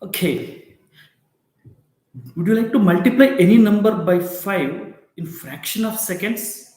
Okay. Would you like to multiply any number by 5 in fraction of seconds?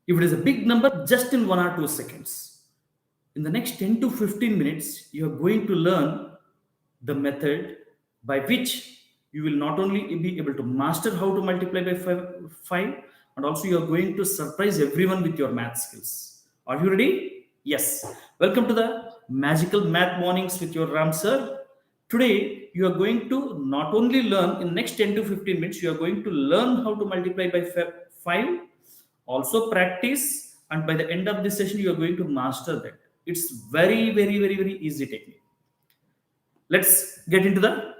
If it is a big number, just in 1 or 2 seconds. In the next 10 to 15 minutes, you are going to learn the method by which you will not only be able to master how to multiply by 5 and also you are going to surprise everyone with your math skills. Are you ready? Yes. Welcome to the magical math mornings with your Ram sir. Today, you are going to not only learn in next 10 to 15 minutes, you are going to learn how to multiply by 5, also practice, and by the end of this session, you are going to master that. It's very easy technique. Let's get into the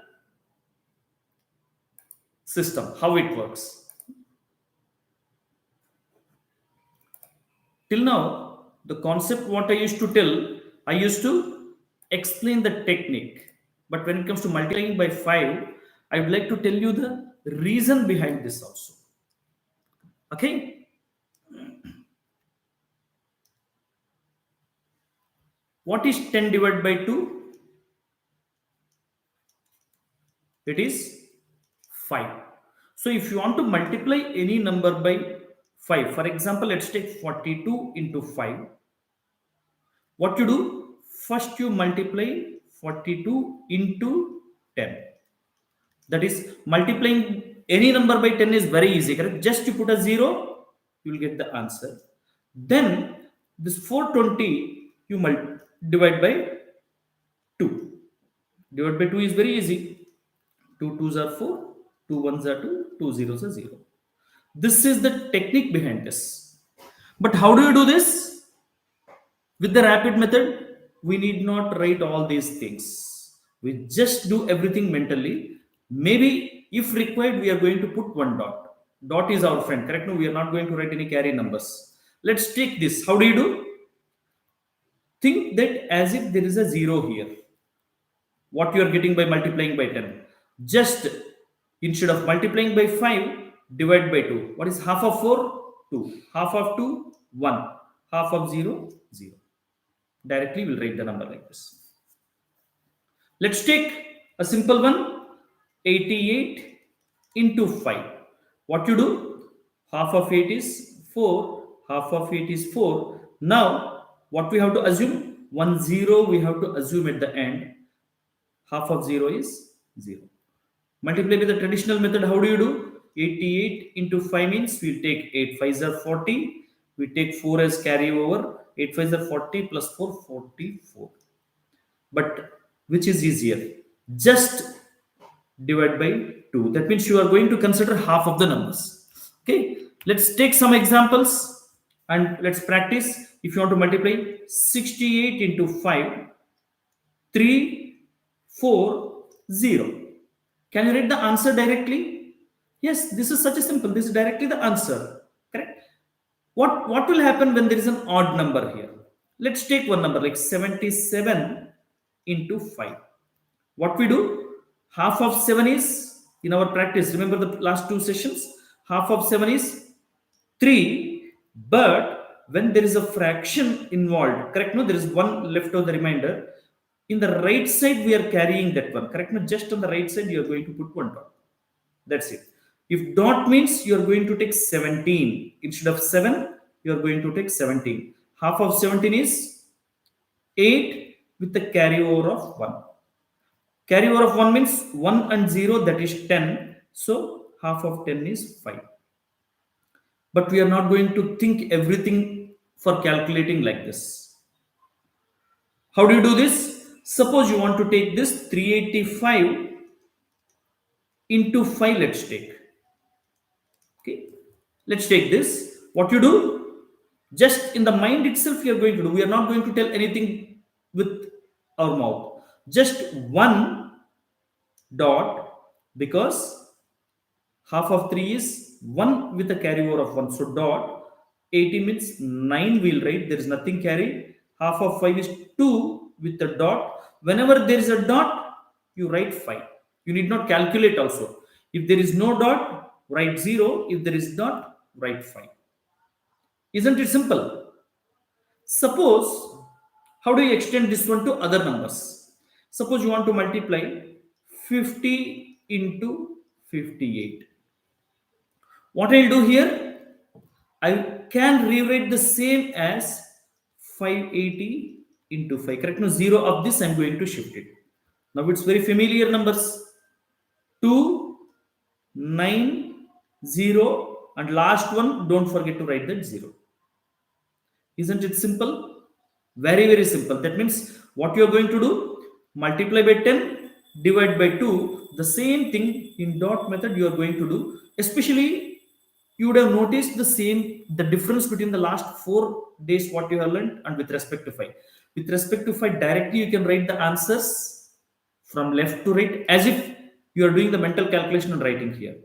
system, how it works. Till now, the concept what I used to tell, I used to explain the technique. But when it comes to multiplying by 5, I would like to tell you the reason behind this also. Okay? What is 10 divided by 2? It is 5. So if you want to multiply any number by 5, for example, let's take 42 into 5. What you do? First you multiply 42 into 10. That is multiplying any number by 10 is very easy, correct? Just you put a 0, you will get the answer. Then this 420 you divide by 2. Divide by 2 is very easy. 2 twos are 4, 2 ones are 2, 2 zeros are 0. This is the technique behind this. But how do you do this? With the rapid method, we need not write all these things. We just do everything mentally. Maybe if required, we are going to put one dot. Dot is our friend, correct? No, we are not going to write any carry numbers. Let's take this. How do you do? Think that as if there is a 0 here. What you are getting by multiplying by 10. Just instead of multiplying by 5, divide by 2. What is half of 4? 2. Half of 2? 1. Half of 0? 0. Directly we'll write the number like this. Let's take a simple one. 88 into 5. What you do? Half of 8 is 4. Half of 8 is 4. Now, what we have to assume? 1 0 we have to assume at the end. Half of 0 is 0. Multiply with the traditional method. How do you do? 88 into 5 means we'll take 8 5s are 40. We take 4 as carryover. 8 5s are 40 plus 4, 44. But which is easier? Just divide by 2. That means you are going to consider half of the numbers. Okay, let's take some examples and let's practice. If you want to multiply 68 into 5, 3, 4, 0. Can you write the answer directly? Yes, this is such a simple. This is directly the answer. Correct? What will happen when there is an odd number here? Let's take one number like 77 into 5. What we do? Half of 7 is, in our practice, remember the last two sessions? Half of 7 is 3. But when there is a fraction involved, correct? No, there is one left of the remainder. In the right side, we are carrying that one. Correct? No, just on the right side, you are going to put one dot. That's it. If dot means you are going to take 17. Instead of 7, you are going to take 17. Half of 17 is 8 with the carryover of 1. Carryover of 1 means 1 and 0, that is 10. So half of 10 is 5. But we are not going to think everything for calculating like this. How do you do this? Suppose you want to take this 385 into 5, let's take. Okay, let's take this. What you do? Just in the mind itself, you are going to do. We are not going to tell anything with our mouth. Just one dot, because half of 3 is 1 with a carryover of 1. So dot 80 means 9 we'll write. There is nothing carry. Half of 5 is 2 with the dot. Whenever there is a dot, you write 5. You need not calculate also. If there is no dot, write 0. If there is dot, write 5. Isn't it simple? Suppose, how do you extend this one to other numbers? Suppose you want to multiply 50 into 58. What I'll do here, I can rewrite the same as 580 into 5. Correct? No, 0 of this I'm going to shift it. Now it's very familiar numbers. 2, 9, 0, and last one, don't forget to write that 0. Isn't it simple? Very, very simple. That means what you are going to do, multiply by 10, divide by 2. The same thing in dot method you are going to do. Especially, you would have noticed the difference between the last 4 days what you have learned and with respect to 5. With respect to 5, directly you can write the answers from left to right as if you are doing the mental calculation and writing here.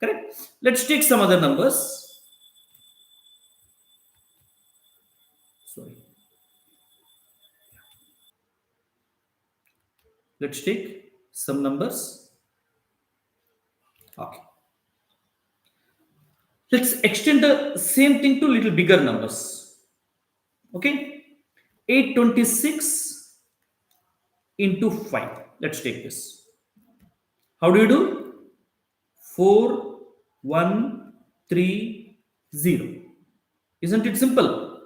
Correct? Let's take some other numbers. Sorry. Let's take some numbers. Okay. Let's extend the same thing to little bigger numbers. Okay. 826 into 5. Let's take this. How do you do? 4, 1, 3, 0. Isn't it simple?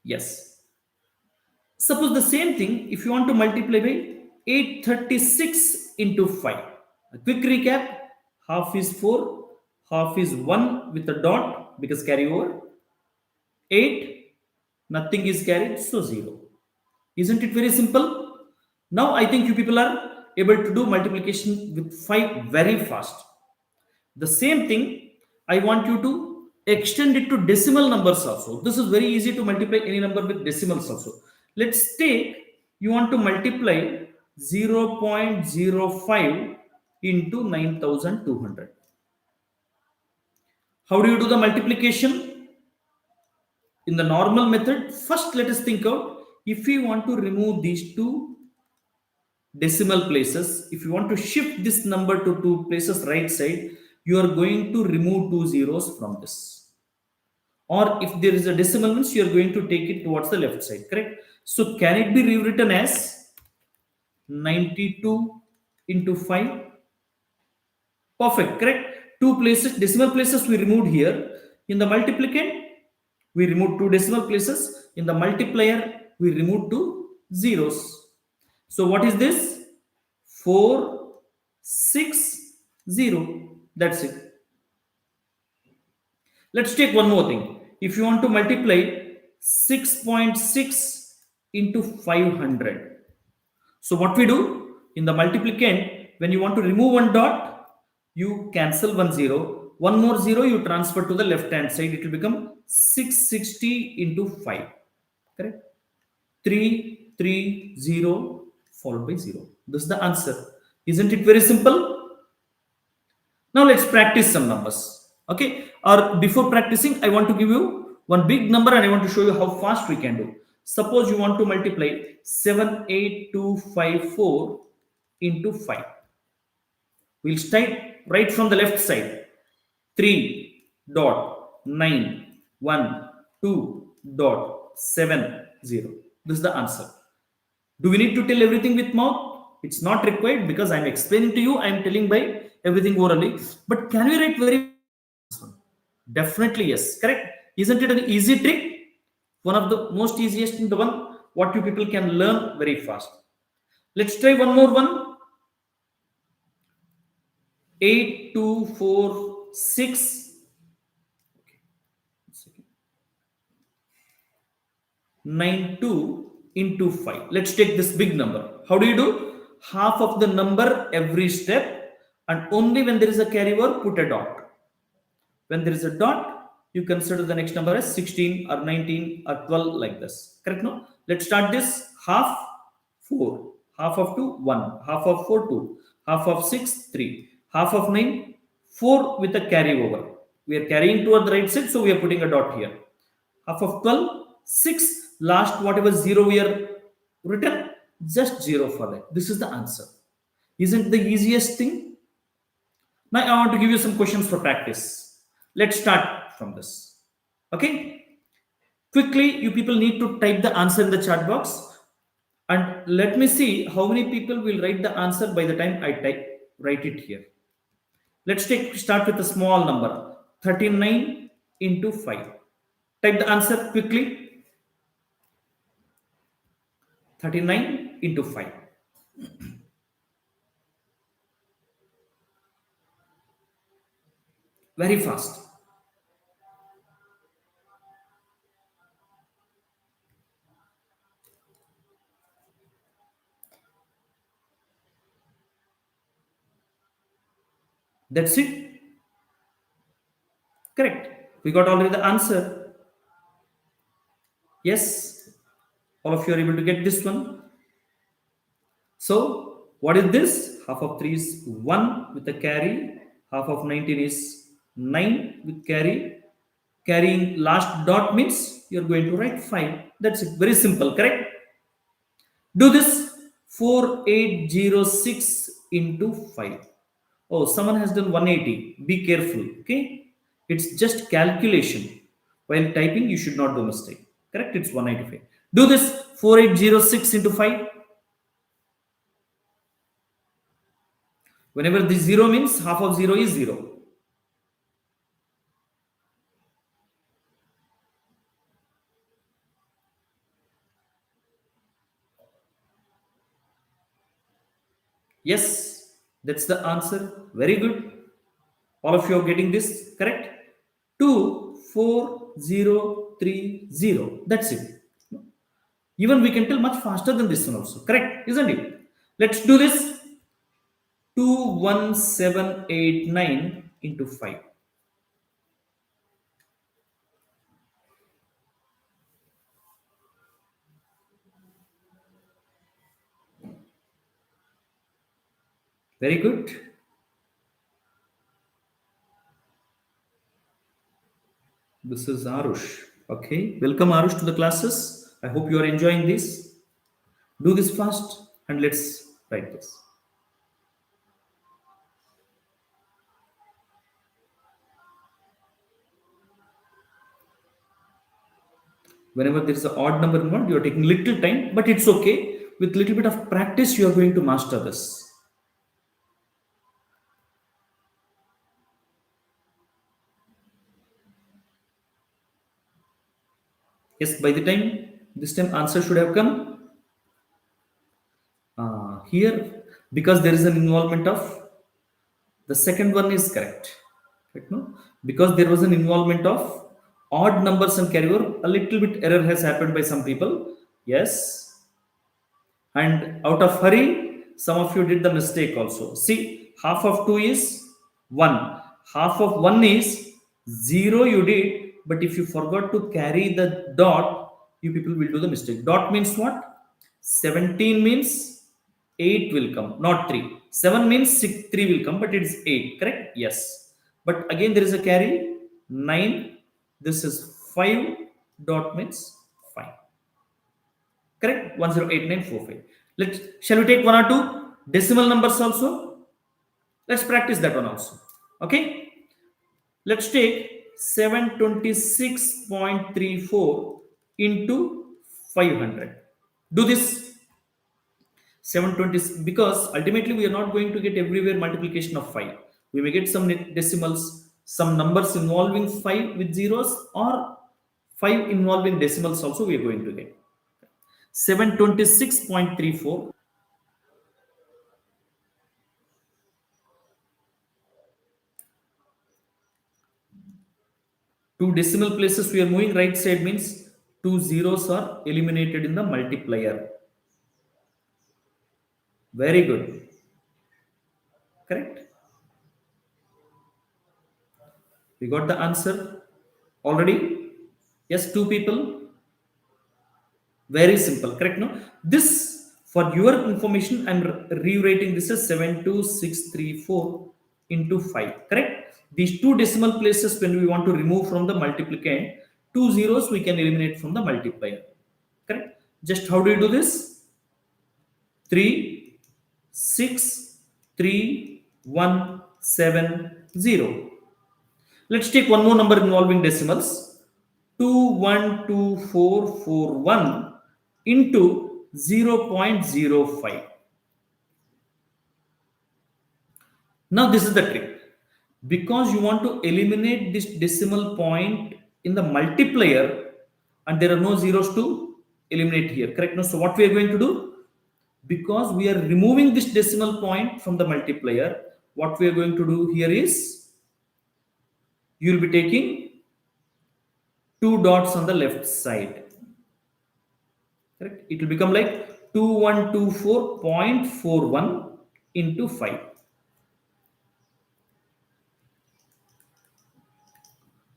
Yes. Suppose the same thing, if you want to multiply by 836 into 5. A quick recap, half is 4, half is 1 with a dot because carry over. 8, nothing is carried, so 0. Isn't it very simple? Now I think you people are able to do multiplication with 5 very fast. The same thing, I want you to extend it to decimal numbers also. This is very easy to multiply any number with decimals also. Let's take, you want to multiply 0.05 into 9200. How do you do the multiplication? In the normal method, first let us think out, if we want to remove these two decimal places, if you want to shift this number to two places right side, you are going to remove two zeros from this. Or if there is a decimal means, you are going to take it towards the left side, correct? So can it be rewritten as 92 into 5? Perfect, correct? Two places, decimal places we removed here. In the multiplicand, we removed two decimal places. In the multiplier, we removed two zeros. So what is this? 4, 6, 0. That's it. Let's take one more thing. If you want to multiply 6.6 into 500. So what we do in the multiplicand, when you want to remove one dot, you cancel one zero. One more zero you transfer to the left hand side. It will become 660 into 5. Correct? 330 followed by 0. This is the answer. Isn't it very simple? Now let's practice some numbers. Okay. Or before practicing, I want to give you one big number and I want to show you how fast we can do. Suppose you want to multiply 78254 into 5. We'll start right from the left side. 3.912.70. This is the answer. Do we need to tell everything with mouth? It's not required because I'm explaining to you. I'm telling by everything orally. But can we write very? Definitely yes. Correct. Isn't it an easy trick? One of the most easiest in the one what you people can learn very fast. Let's try one more one. 8246 92 into 5. Let's take this big number. How do you do? Half of the number every step, and only when there is a carryover, put a dot. When there is a dot, you consider the next number as 16 or 19 or 12 like this. Correct? No? Let's start this. Half 4, half of 2 1, half of 4 2, half of 6 3, half of 9 4 with a carryover. We are carrying toward the right side, so we are putting a dot here. Half of 12 6, last whatever 0 we are written, just 0 for that. This is the answer. Isn't the easiest thing? Now I want to give you some questions for practice. Let's start from this. Okay, quickly you people need to type the answer in the chat box. And let me see how many people will write the answer by the time I write it here. Let's start with a small number, 39 into 5. Type the answer quickly. 39 into 5. Very fast. That's it. Correct. We got already the answer. Yes. All of you are able to get this one. So, what is this? Half of 3 is 1 with a carry. Half of 19 is 9 with carry. Carrying last dot means you're going to write 5. That's it. Very simple, correct? Do this 4806 into 5. Oh, someone has done 180. Be careful, okay? It's just calculation. While typing, you should not do mistake. Correct? It's 185. Do this 4806 into 5. Whenever this 0 means half of 0 is 0. Yes, that's the answer. Very good. All of you are getting this correct. 24030. That's it. Even we can tell much faster than this one also. Correct, isn't it? Let's do this. 21789 into 5. Very good. This is Arush. Okay. Welcome Arush to the classes. I hope you are enjoying this. Do this fast and let's write this. Whenever there is an odd number involved, you are taking little time, but it's okay. With little bit of practice, you are going to master this. Yes, by the time this time answer should have come. Here, because there is an involvement of the second one is correct. Right? No? Because there was an involvement of odd numbers and carry over, a little bit error has happened by some people. Yes. And out of hurry, some of you did the mistake also. See, half of 2 is 1. Half of 1 is 0 you did, but if you forgot to carry the dot, you people will do the mistake. Dot means what? 17 means 8 will come, not 3. 7 means 3 will come, but it is 8, correct? Yes. But again, there is a carry 9. This is 5. Dot means 5. Correct? 108945. Shall we take one or two decimal numbers also? Let's practice that one also. Okay. Let's take 726.34 into 500. Do this 720 because ultimately we are not going to get everywhere multiplication of 5. We may get some decimals, some numbers involving 5 with zeros, or 5 involving decimals also we are going to get. 726.34. Two decimal places we are moving right side means two zeros are eliminated in the multiplier. Very good. Correct. We got the answer already. Yes, two people. Very simple. Correct. No. This for your information, I'm rewriting this as 72634 into 5. Correct. These two decimal places when we want to remove from the multiplicand, two zeros we can eliminate from the multiplier. Correct. Just how do you do this? 3 6 3 1 7 0. Let's take one more number involving decimals. 212441 into 0.05. Now this is the trick. Because you want to eliminate this decimal point in the multiplier and there are no zeros to eliminate here, correct? No? So what we are going to do, because we are removing this decimal point from the multiplier, what we are going to do here is you will be taking two dots on the left side, correct? It will become like 2124.41 into 5.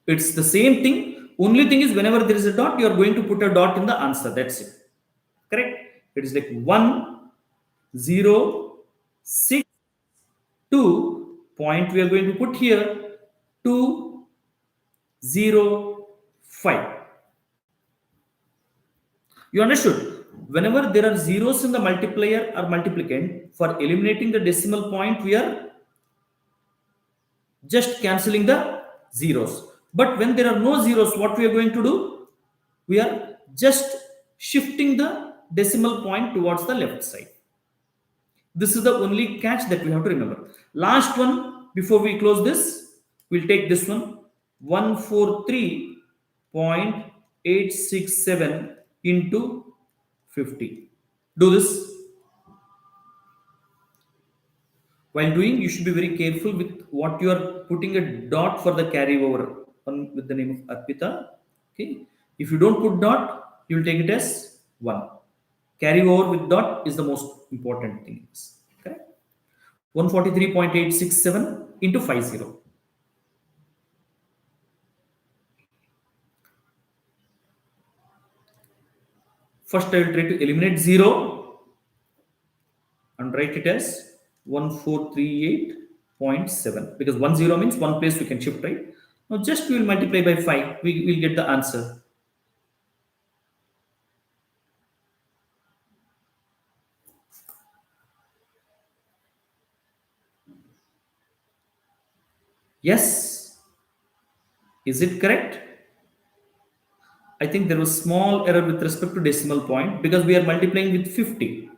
It's the same thing. Only thing is, whenever there is a dot, you are going to put a dot in the answer. That's it. Correct? It is like 1, 0, 6, 2 point. We are going to put here 2, 0, 5. You understood? Whenever there are zeros in the multiplier or multiplicand, for eliminating the decimal point, we are just cancelling the zeros. But when there are no zeros, what we are going to do? We are just shifting the decimal point towards the left side. This is the only catch that we have to remember. Last one, before we close this, we'll take this one, 143.867 into 50. Do this. While doing, you should be very careful with what you are putting a dot for the carry over with the name of Arpita. Okay. If you don't put dot, you will take it as 1. Carry over with dot is the most important thing. Okay. 143.867 into 50. First, I will try to eliminate 0 and write it as 1438.7, because 10 means one place we can shift, right? Now just we will multiply by 5, we will get the answer. Yes. Is it correct? I think there was small error with respect to decimal point because we are multiplying with 50.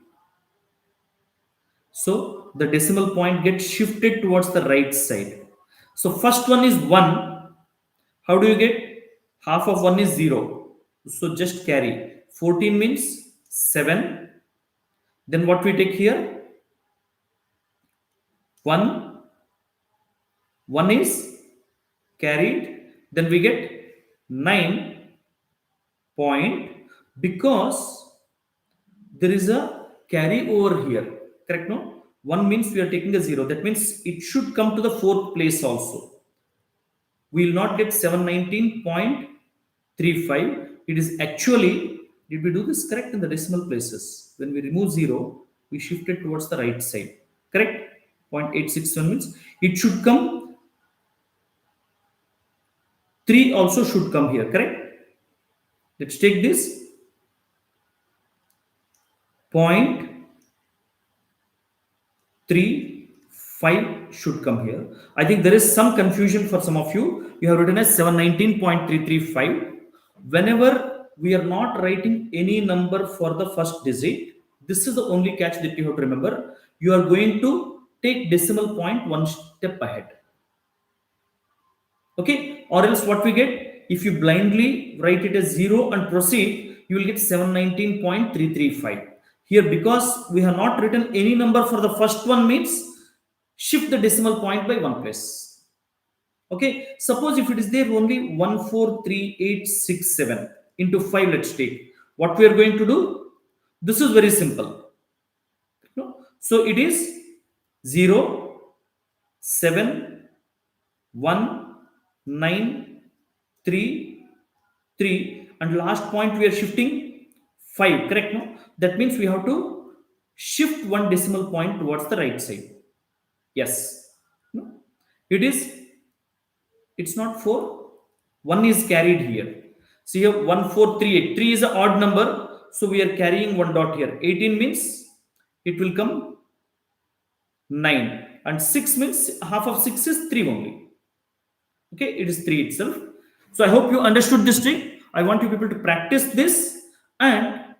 So the decimal point gets shifted towards the right side. So first one is 1. How do you get? Half of 1 is 0. So just carry. 14 means 7. Then what we take here? 1. 1 is carried. Then we get 9 point, because there is a carry over here. Correct? No? 1 means we are taking a 0. That means it should come to the 4th place also. We will not get 719.35. It is actually, did we do this correct in the decimal places? When we remove 0, we shift it towards the right side. Correct? 0.861 means it should come. 3 also should come here. Correct? Let's take this. 0.35 should come here. I think there is some confusion for some of you. You have written as 719.335. Whenever we are not writing any number for the first digit, this is the only catch that you have to remember. You are going to take decimal point one step ahead. Okay? Or else what we get? If you blindly write it as 0 and proceed, you will get 719.335. Here, because we have not written any number for the first one, means shift the decimal point by one place. Okay, suppose if it is there only 143867 into 5, let's take. What we are going to do? This is very simple. So it is 0, 7, 1, 9, 3, 3, and last point we are shifting 5. Correct? No? That means we have to shift one decimal point towards the right side. Yes. No? It is. It's not 4. 1 is carried here. See here, 1438. 3 is an odd number, so we are carrying one dot here. 18 means it will come 9, and 6 means half of 6 is 3 only. Okay, it is 3 itself. So I hope you understood this trick. I want you people to practice this, and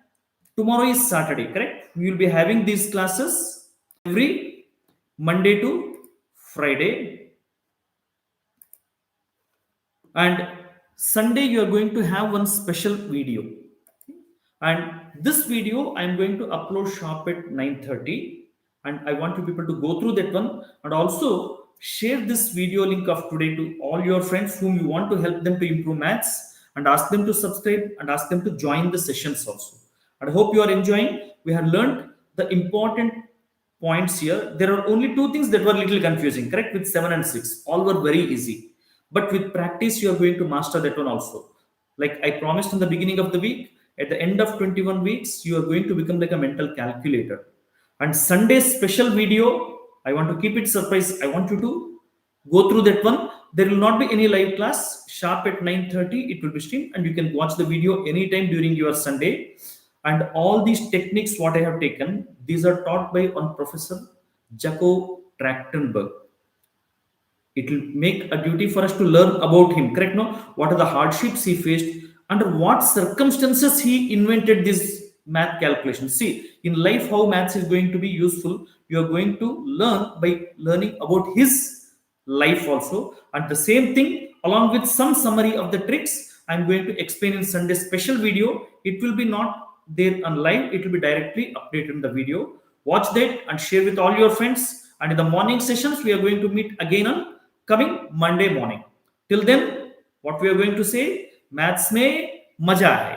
Tomorrow is Saturday, correct? We will be having these classes every Monday to Friday, and Sunday you are going to have one special video. And this video I am going to upload sharp at 9:30, and I want you people to go through that one, and also share this video link of today to all your friends whom you want to help them to improve maths, and ask them to subscribe and ask them to join the sessions also. And I hope you are enjoying. We have learned the important points here. There are only two things that were a little confusing, correct? With 7 and 6, all were very easy. But with practice, you are going to master that one also. Like I promised in the beginning of the week, at the end of 21 weeks, you are going to become like a mental calculator. And Sunday's special video, I want to keep it surprise. I want you to go through that one. There will not be any live class. Sharp at 9:30, it will be streamed, and you can watch the video anytime during your Sunday. And all these techniques, what I have taken, these are taught by one professor, Jacob Trachtenberg. It will make a duty for us to learn about him, correct? No, what are the hardships he faced, under what circumstances he invented this math calculation. See, in life how maths is going to be useful, you are going to learn by learning about his life also. And the same thing, along with some summary of the tricks, I'm going to explain in Sunday special video. It will be not there on live, it will be directly updated in the video. Watch that and share with all your friends. And in the morning sessions we are going to meet again on coming Monday morning. Till then, what we are going to say, maths में मजा है.